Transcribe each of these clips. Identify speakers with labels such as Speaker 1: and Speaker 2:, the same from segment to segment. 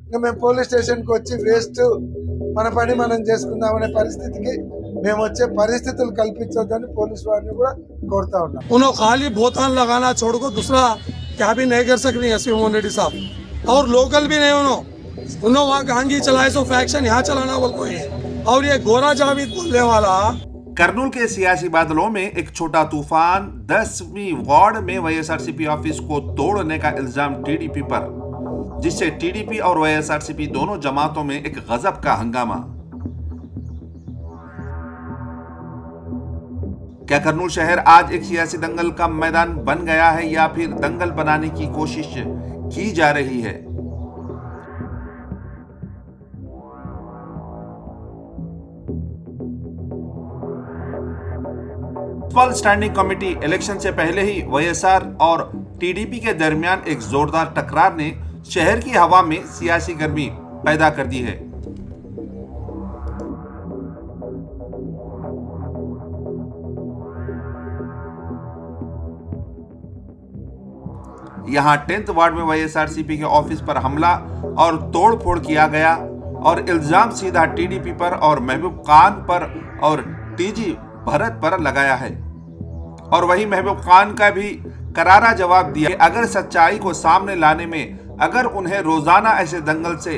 Speaker 1: ఇంకా మేము పోలీస్ స్టేషన్కి వచ్చి వేస్ట్ మన పని మనం చేసుకుందామనే పరిస్థితికి మేము వచ్చే పరిస్థితులు కల్పించొద్దని పోలీస్ వారిని కూడా కోరుతా ఉన్నాం.
Speaker 2: उन्होंने खाली बोतान लगाना छोड़ को दूसरा क्या भी नहीं कर सकते एसपी मोहन रेड्डी साहब, और लोकल भी नहीं उन्होंने वहाँ गांगी चलाए सो फैक्शन यहाँ चलाना बोल कोई है। और ये गोरा जावेद बोलने वाला
Speaker 3: करनूल के सियासी बादलों में एक छोटा तूफान, 10वीं वार्ड में वाईएसआरसीपी ऑफिस को तोड़ने का इल्जाम टीडीपी पर, जिससे टीडीपी और वाईएसआरसीपी दोनों जमातों में एक गजब का हंगामा। क्या करनूल शहर आज एक सियासी दंगल का मैदान बन गया है या फिर दंगल बनाने की कोशिश की जा रही है? म्युनिसिपल स्टैंडिंग कमेटी इलेक्शन से पहले ही वाईएसआर और टीडीपी के दरमियान एक जोरदार टकरार ने शहर की हवा में सियासी गर्मी पैदा कर दी है। यहां 10th वार्ड में वाईएसआरसीपी के ऑफिस पर हमला और तोड़फोड़ किया गया और इल्जाम सीधा टीडीपी पर और महबूब खान पर और टीजी भरत पर लगाया है। और वही महबूब खान का भी करारा जवाब दिया कि अगर सच्चाई को सामने लाने में अगर उन्हें रोजाना ऐसे दंगल से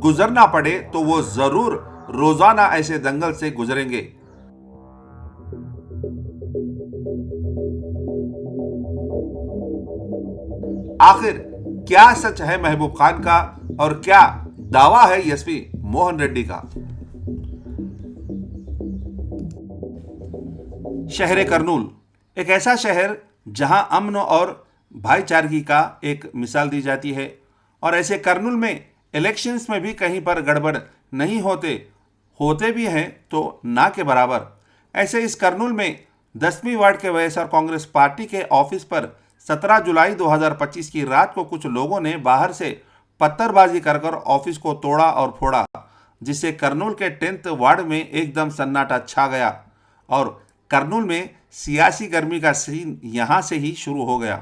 Speaker 3: गुजरना पड़े तो वो जरूर रोजाना ऐसे दंगल से गुजरेंगे। आखिर क्या सच है महबूब खान का और क्या दावा है एसपी मोहन रेड्डी का? शहर करनूल एक ऐसा शहर जहां अमन और भाईचारगी का एक मिसाल दी जाती है, और ऐसे करनूल में इलेक्शंस में भी कहीं पर गड़बड़ नहीं होते भी हैं तो ना के बराबर। ऐसे इस करनूल में 10वीं वार्ड के वाईएसआर कांग्रेस पार्टी के ऑफिस पर 17 जुलाई 2025 की रात को कुछ लोगों ने बाहर से पत्थरबाजी कर ऑफिस को तोड़ा और फोड़ा, जिससे करनूल के 10th वार्ड में एकदम सन्नाटा छा गया और करनूल में सियासी गर्मी का सीन यहां से ही शुरू हो गया।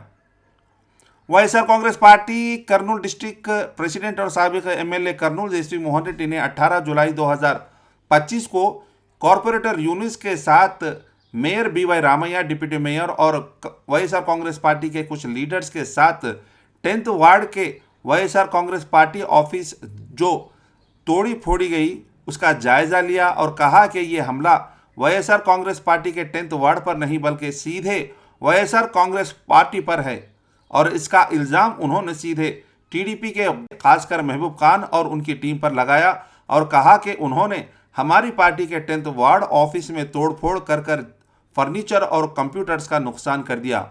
Speaker 3: YSR Congress party Kurnool district president और साबिक एमएलए करनूल एसपी मोहन रेड्डी ने 18 जुलाई 2025 को कॉरपोरेटर यूनिस के साथ mayor BY Ramaiah, deputy mayor और वाईएसआर कांग्रेस पार्टी के कुछ लीडर्स के साथ 10th वार्ड के वाईएसआर कांग्रेस पार्टी ऑफिस जो तोड़ी फोड़ी गई उसका जायजा लिया और कहा कि ये हमला वाईएसआर कांग्रेस पार्टी के 10th वार्ड पर नहीं बल्कि सीधे वाईएसआर कांग्रेस पार्टी पर है, और इसका इल्ज़ाम उन्होंने सीधे टीडीपी के खासकर महबूब खान और उनकी टीम पर लगाया और कहा कि उन्होंने हमारी पार्टी के 10th वार्ड ऑफिस में तोड़फोड़ कर फर्नीचर और कंप्यूटर्स का नुकसान कर दिया।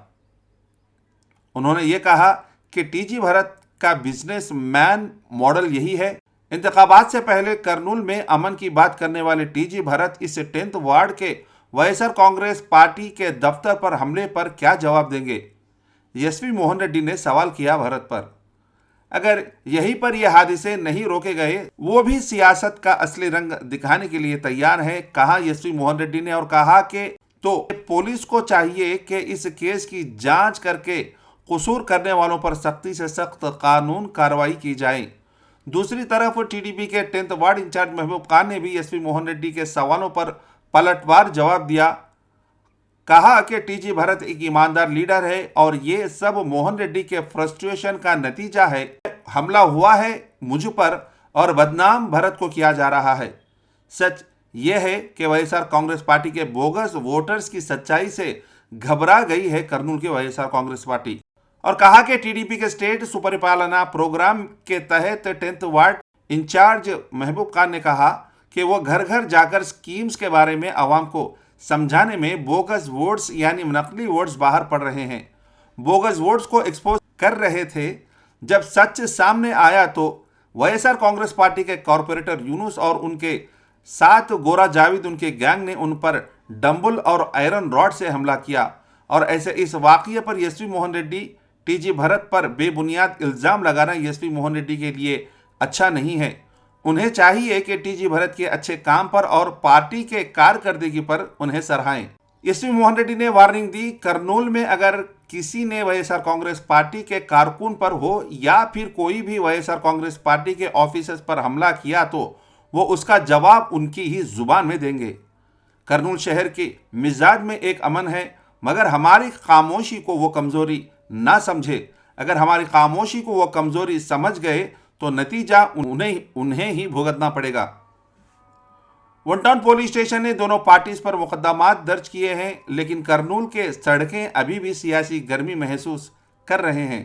Speaker 3: उन्होंने ये कहा कि टीजी भरत का बिजनेस मैन मॉडल यही है। इंतखाबात से पहले करनूल में अमन की बात करने वाले टीजी भरत इस 10th वार्ड के वाईएसआर कांग्रेस पार्टी के दफ्तर पर हमले पर क्या जवाब देंगे? एसपी मोहन रेड्डी ने सवाल किया भरत पर। अगर यहीं पर यह हादसे नहीं रोके गए वो भी सियासत का असली रंग दिखाने के लिए तैयार है, कहा एसपी मोहन रेड्डी ने, और कहा कि तो पुलिस को चाहिए कि इस केस की जांच करके कसूर करने वालों पर सख्ती से सख्त कानून कार्रवाई की जाए। दूसरी तरफ टीडीपी के 10th ward in charge Mehboob Khan ने भी एसपी मोहन रेड्डी के सवालों पर पलटवार जवाब दिया। कहा कि टीजी भरत एक ईमानदार लीडर है और ये सब मोहन रेड्डी के फ्रस्ट्रेशन का नतीजा है। हमला हुआ है मुझ पर और बदनाम भरत को किया जा रहा है। सच यह है कि वाईएसआर कांग्रेस पार्टी के बोगस वोटर्स की सच्चाई से घबरा गई है करनूल की वाईएसआर कांग्रेस पार्टी, और कहा कि टीडीपी के स्टेट सुपरिपालना प्रोग्राम के तहत 10th ward in charge Mehboob Khan ने कहा कि वो घर घर जाकर स्कीम्स के बारे में आवाम को समझाने में बोगस वोट्स यानी नकली वोट्स बाहर पड़ रहे हैं, बोगस वोट्स को एक्सपोज कर रहे थे। जब सच सामने आया तो वाईएसआर कांग्रेस पार्टी के कॉरपोरेटर यूनुस और उनके साथ गोरा जावेद उनके गैंग ने उन पर डंबल और आयरन रॉड से हमला किया, और ऐसे इस वाकये पर एसपी मोहन रेड्डी टीजी भरत पर बेबुनियाद इल्ज़ाम लगाना एसपी मोहन रेड्डी के लिए अच्छा नहीं है। उन्हें चाहिए कि टीजी भरत के अच्छे काम पर और पार्टी के कारकर्दगी पर उन्हें सराहें। एसपी मोहन रेड्डी ने वार्निंग दी, करनूल में अगर किसी ने वाईएसआर कांग्रेस पार्टी के कारकुन पर हो या फिर कोई भी वाईएसआर कांग्रेस पार्टी के ऑफिसर्स पर हमला किया तो वो उसका जवाब उनकी ही जुबान में देंगे। करनूल शहर के मिजाज में एक अमन है, मगर हमारी खामोशी को वो कमज़ोरी ना समझे। अगर हमारी खामोशी को वो कमज़ोरी समझ गए तो नतीजा उन्हें ही भुगतना पड़ेगा। वन टाउन पुलिस स्टेशन ने दोनों पार्टीज पर मुकदमात दर्ज किए हैं, लेकिन करनूल के सड़कें अभी भी सियासी गर्मी महसूस कर रहे हैं।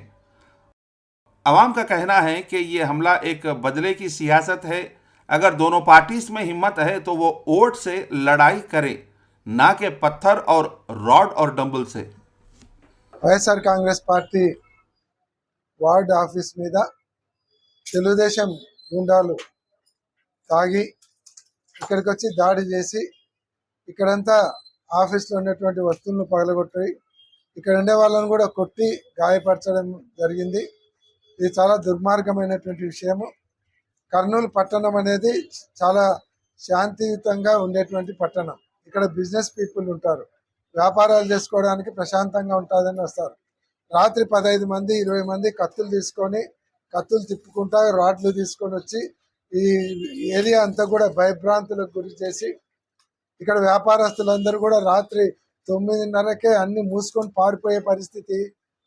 Speaker 3: अवाम का कहना है कि ये हमला एक बदले की सियासत है। अगर दोनों पार्टीज में हिम्मत है तो वो वोट से लड़ाई करे, ना कि पत्थर और रॉड और डंबल से।
Speaker 1: YSR Congress party ward office మీద తెలుగుదేశం గుండాలు తాగి ఇక్కడికి వచ్చి దాడి చేసి ఇక్కడంతా ఆఫీస్లో ఉన్నటువంటి వస్తువులను పగలగొట్టి ఇక్కడ ఉండే వాళ్ళని కూడా కొట్టి గాయపరచడం జరిగింది. ఇది చాలా దుర్మార్గమైనటువంటి విషయము. కర్నూలు పట్టణం అనేది చాలా శాంతియుతంగా ఉండేటువంటి పట్టణం. ఇక్కడ బిజినెస్ పీపుల్ ఉంటారు, వ్యాపారాలు చేసుకోవడానికి ప్రశాంతంగా ఉంటుందని వస్తారు. రాత్రి 15 మంది 20 మంది కత్తులు తీసుకొని కత్తులు తిప్పుకుంటా రాడ్లు తీసుకొని వచ్చి ఈ ఏరియా అంతా కూడా భయభ్రాంతులకు గురి చేసి ఇక్కడ వ్యాపారస్తులందరూ కూడా రాత్రి 9:30కే అన్ని మూసుకొని పారిపోయే పరిస్థితి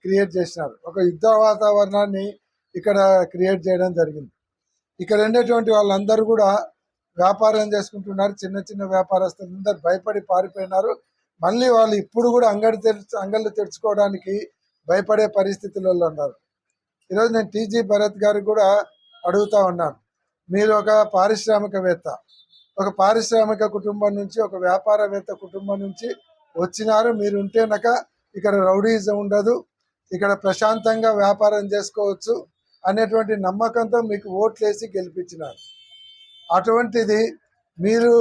Speaker 1: క్రియేట్ చేసినారు. ఒక యుద్ధ వాతావరణాన్ని ఇక్కడ క్రియేట్ చేయడం జరిగింది. ఇక్కడ ఉండేటువంటి వాళ్ళందరూ కూడా వ్యాపారం చేసుకుంటున్నారు. చిన్న చిన్న వ్యాపారస్తులందరూ భయపడి పారిపోయినారు. మళ్ళీ వాళ్ళు ఇప్పుడు కూడా అంగళ్ళు తెరుచుకోవడానికి భయపడే పరిస్థితులలో ఉన్నారు. ఈరోజు నేను టీజీ భరత్ గారికి కూడా అడుగుతా ఉన్నాను, మీరు ఒక పారిశ్రామికవేత్త, ఒక పారిశ్రామిక కుటుంబం నుంచి, ఒక వ్యాపారవేత్త కుటుంబం నుంచి వచ్చినారు. మీరు ఉంటేనక ఇక్కడ రౌడీజం ఉండదు, ఇక్కడ ప్రశాంతంగా వ్యాపారం చేసుకోవచ్చు అనేటువంటి నమ్మకంతో మీకు ఓట్లేసి గెలిపించినారు. అటువంటిది మీరు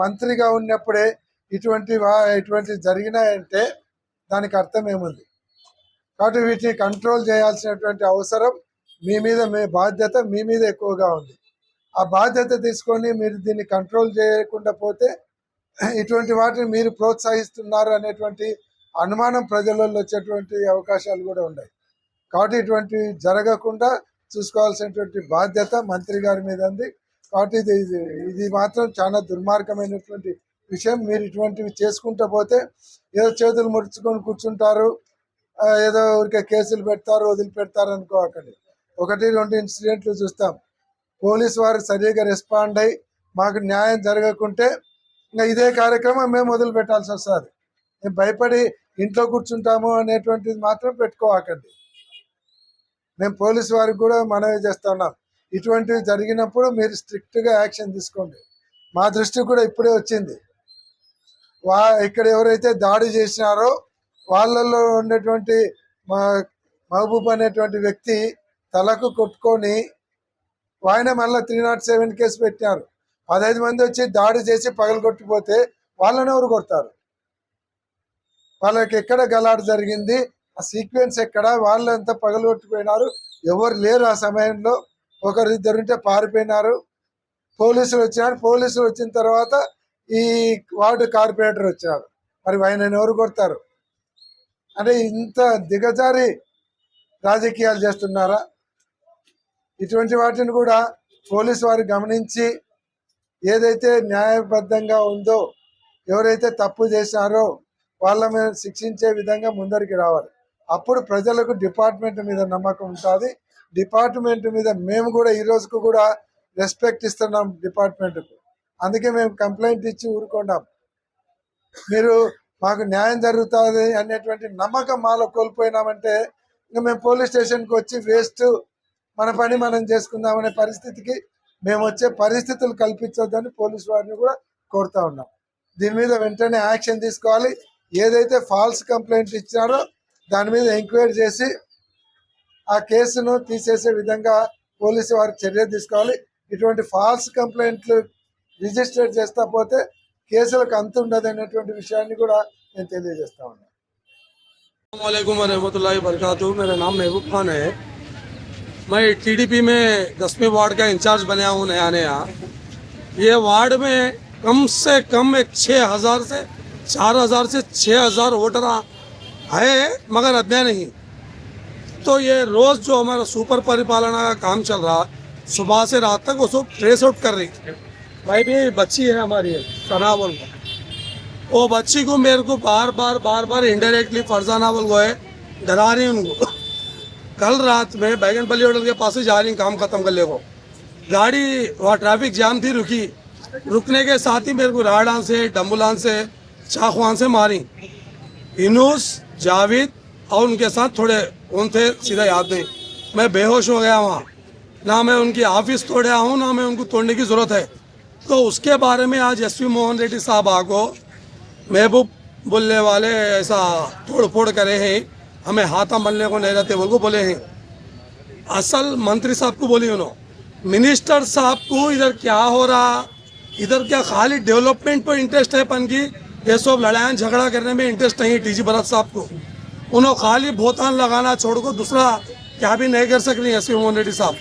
Speaker 1: మంత్రిగా ఉన్నప్పుడే ఇటువంటి జరిగినాయంటే దానికి అర్థం ఏముంది? కాబట్టి వీటిని కంట్రోల్ చేయాల్సినటువంటి అవసరం మీ బాధ్యత మీ మీద ఎక్కువగా ఉంది. ఆ బాధ్యత తీసుకొని మీరు దీన్ని కంట్రోల్ చేయకుండా పోతే ఇటువంటి వాటిని మీరు ప్రోత్సహిస్తున్నారు అనేటువంటి అనుమానం ప్రజలలో వచ్చేటువంటి అవకాశాలు కూడా ఉన్నాయి. కాబట్టి ఇటువంటి జరగకుండా చూసుకోవాల్సినటువంటి బాధ్యత మంత్రి గారి మీద ఉంది. కాబట్టి ఇది మాత్రం చాలా దుర్మార్గమైనటువంటి విషయం. మీరు ఇటువంటివి చేసుకుంటూ పోతే ఏదో చేతులు ముడుచుకొని కూర్చుంటారు, ఏదో ఊరికే కేసులు పెడతారు, వదిలిపెడతారు అనుకోకండి. 1-2 ఇన్సిడెంట్లు చూస్తాం. పోలీసు వారు సరిగా రెస్పాండ్ అయ్యి మాకు న్యాయం జరగకుంటే ఇంకా ఇదే కార్యక్రమం మేము మొదలు పెట్టాల్సి వస్తుంది. మేము భయపడి ఇంట్లో కూర్చుంటాము అనేటువంటిది మాత్రం పెట్టుకోకండి. మేము పోలీసు వారికి కూడా మనవి చేస్తున్నాం, ఇటువంటివి జరిగినప్పుడు మీరు స్ట్రిక్ట్గా యాక్షన్ తీసుకోండి. మా దృష్టికి కూడా ఇప్పుడే వచ్చింది, ఇక్కడ ఎవరైతే దాడి చేసినారో వాళ్ళల్లో ఉన్నటువంటి మహబూబ్ అనేటువంటి వ్యక్తి తలకు కొట్టుకొని ఆయన మళ్ళీ 307 కేసు పెట్టినారు. 15 మంది వచ్చి దాడి చేసి పగలగొట్టిపోతే వాళ్ళని ఎవరు కొడతారు? వాళ్ళకి ఎక్కడ గలాట జరిగింది, ఆ సీక్వెన్స్ ఎక్కడ, వాళ్ళంతా పగలగొట్టిపోయినారు, ఎవరు లేరు ఆ సమయంలో. ఒకరిద్దరుంటే పారిపోయినారు. పోలీసులు వచ్చినారు. పోలీసులు వచ్చిన తర్వాత ఈ వార్డు కార్పొరేటర్ వచ్చినారు. మరి ఆయన ఎవరు కొడతారు? అంటే ఇంత దిగజారి రాజకీయాలు చేస్తున్నారా? ఇటువంటి వాటిని కూడా పోలీసు వారు గమనించి ఏదైతే న్యాయబద్ధంగా ఉందో, ఎవరైతే తప్పు చేశారో వాళ్ళ మీద శిక్షించే విధంగా ముందరికి రావాలి. అప్పుడు ప్రజలకు డిపార్ట్మెంట్ మీద నమ్మకం ఉంటుంది. డిపార్ట్మెంట్ మీద మేము కూడా ఈ రోజుకు కూడా రెస్పెక్ట్ ఇస్తున్నాం డిపార్ట్మెంట్కు. అందుకే మేము కంప్లైంట్ ఇచ్చి ఊరుకున్నాం. మీరు మాకు న్యాయం జరుగుతుంది అనేటువంటి నమ్మకం మాలో కోల్పోయినామంటే ఇంకా మేము పోలీస్ స్టేషన్కి వచ్చి వేస్ట్, మన పని మనం చేసుకుందామనే పరిస్థితికి మేము వచ్చే పరిస్థితులు కల్పించొద్దని పోలీసు వారిని కూడా కోరుతా ఉన్నాం. దీని మీద వెంటనే యాక్షన్ తీసుకోవాలి. ఏదైతే ఫాల్స్ కంప్లైంట్ ఇచ్చారో దాని మీద ఎంక్వైరీ చేసి ఆ కేసును తీసేసే విధంగా పోలీసు వారికి చర్య తీసుకోవాలి. ఇటువంటి ఫాల్స్ కంప్లైంట్లు రిజిస్టర్ చేస్తా పోతే కేసులకు అంత ఉండదు అనేటువంటి విషయాన్ని కూడా నేను తెలియజేస్తా ఉన్నాను.
Speaker 2: अस्सलामुअलैकुम वरहमतुल्लाहि वबरकातुहू। मेरा नाम महबूब खान है। मैं टीडीपी में 10वें वार्ड का इंचार्ज बना हूँ नया। ये वार्ड में कम से कम 4,000 से 6,000 वोटर है मगर अन्याय नहीं। तो ये रोज जो हमारा सुपर परिपालना का काम चल रहा सुबह से रात तक उसको ट्रेस आउट कर रही। भाई भी बच्ची है हमारी सना बोल को, वो बच्ची को मेरे को बार बार इनडायरेक्टली फरजाना बोल को है डरा रही उनको। कल रात में बैगनपल्ली होटल के पास से जा रही काम खत्म कर ले को, गाड़ी वहाँ ट्रैफिक जाम थी, रुकने के साथ ही मेरे को राडान से डम्बुलान से चाकुआन से मारी। इनूस जावेद और उनके साथ थोड़े उन थे, सीधा याद नहीं, मैं बेहोश हो गया वहाँ। ना मैं उनकी ऑफिस तोड़ा हूँ ना मैं उनको तोड़ने की ज़रूरत है। तो उसके बारे में आज एसपी मोहन रेड्डी साहब आको महबूब बोलने वाले ऐसा तोड़ फोड़ करे हैं, हमें हाथा मलने को नहीं रहते बोल को बोले हैं। असल मंत्री साहब को बोली उन्होंने, मिनिस्टर साहब को इधर क्या हो रहा, इधर क्या खाली डेवलपमेंट पर इंटरेस्ट है पन की, ये सब लड़ाई झगड़ा करने में इंटरेस्ट नहीं है। टीजी भरत साहब को उन्होंने खाली भोतान लगाना छोड़ को दूसरा क्या भी नहीं कर सक रही एसपी मोहन रेड्डी साहब।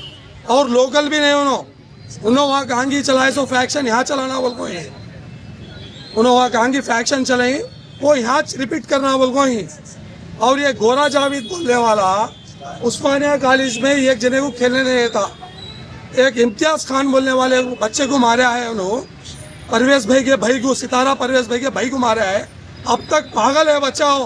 Speaker 2: और लोकल भी नहीं उन्होंने वहाँ गांगी चलाए सो फैक्शन यहाँ चलाना बोल को ही, उन्होंने वहाँ गांगी फैक्शन चलाई वो यहाँ रिपीट करना बोल को ही। और ये गोरा जावेद बोलने वाला उस्मानिया कॉलेज में एक जने को खेलने नहीं था, एक इम्तियाज खान बोलने वाले बच्चे को मारा है उन्होंने, परवेज भाई के भाई को, सितारा परवेज भाई के भाई को मारा है। अब तक पागल है बच्चा, हो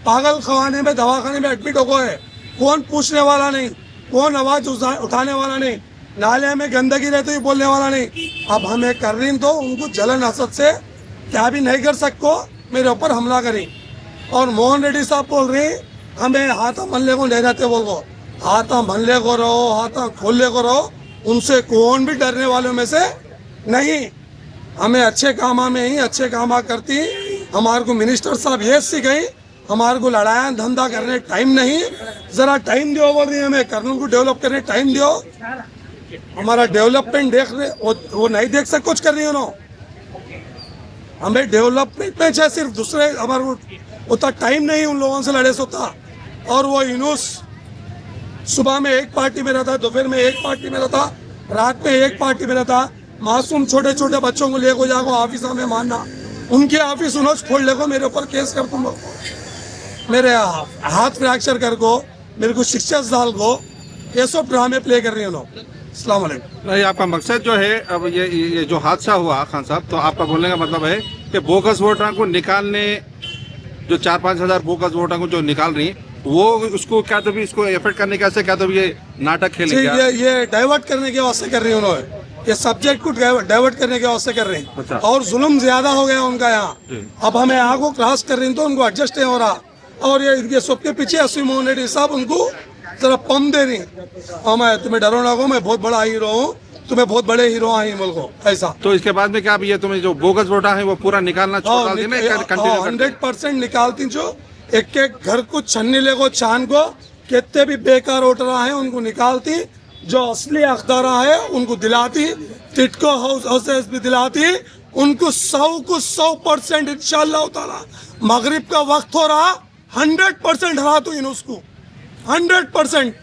Speaker 2: पागल खवाने में दवाखाने में एडमिट हो गए, कौन पूछने वाला नहीं, कौन आवाज उठाने वाला नहीं, नाले में गंदगी रहती हुई बोलने वाला नहीं। अब हमें कर रही तो उनको जलन हसद से क्या भी नहीं कर सकते, मेरे ऊपर हमला करी। और मोहन रेड्डी साहब बोल रहे हमें हाथा मल्ले को नहीं रहते बोल को, हाथा मल्ले को रहो, हाथा खोलने को रहो, उनसे कौन भी डरने वालों में से नहीं। हमें अच्छे कामा में ही अच्छे कामा करती, हमारे को मिनिस्टर साहब ये सिखाई, हमारे को लड़ाया धंधा करने टाइम नहीं, जरा टाइम दो बोल रही है, हमें कर्नूल को डेवलप करने टाइम दो, हमारा डेवलपमेंट देख रहे वो नहीं देख सकते कुछ कर रही हो। हमें डेवलपमेंट में चाहे सिर्फ दूसरे हमारे उतना टाइम नहीं उन लोगों से लड़े सोता। और वो यूनुस सुबह में एक पार्टी में रहता, दोपहर में एक पार्टी में रहता, रात में एक पार्टी में रहता, मासूम छोटे छोटे बच्चों को लेको जाको ऑफिस में मारना, उनके ऑफिस उन्होंने खोल लेको मेरे ऊपर केस कर तुम लोग, मेरे हाथ फ्रैक्चर कर को, मेरे को शिक्षा डाल को, ये सब ड्रामे प्ले कर रही है लोग। अस्सलाम वालेकुम।
Speaker 4: नहीं, आपका मकसद जो है, अब ये जो हादसा हुआ खान साहब, तो आपका बोलने का मतलब है कि बोगस वोटर को निकालने, जो 4-5 हज़ार बोगस वोटर को जो निकाल रही वो उसको क्या तो भी इसको इफेक्ट करने के, क्या तो भी ये नाटक खेले,
Speaker 2: ये डाइवर्ट करने के वास्ते कर रही है उन्होंने, ये सब्जेक्ट को डाइवर्ट करने के वास्ते कर रहे हैं।
Speaker 4: अच्छा।
Speaker 2: और जुल्म ज्यादा हो गया उनका यहाँ, अब हमें यहाँ को क्रॉस कर रही तो उनको एडजस्ट नहीं हो रहा। और ये सबके पीछे एसपी मोहन रेड्डी साहब उनको जरा पम दे रही, और मैं तुम्हें डरो ना को, मैं बहुत बड़ा हीरो हूँ, तुम्हें बहुत बड़े हीरो आई मुल्को ऐसा।
Speaker 4: तो इसके बाद में क्या ये तुम्हें जो बोगस वोटर है वो पूरा निकालना छोड़ देना,
Speaker 2: 100% निकालती, जो एक एक घर को छन्नी ले को छान को, कितने भी बेकार वोटर हैं उनको निकालती, जो असली अखदारा है उनको दिलाती, टिटको हाउसेस भी दिलाती, उनको 100% इंशाअल्लाह ताला मगरिब का वक्त हो रहा 100% हरा तो इन उसको 100%।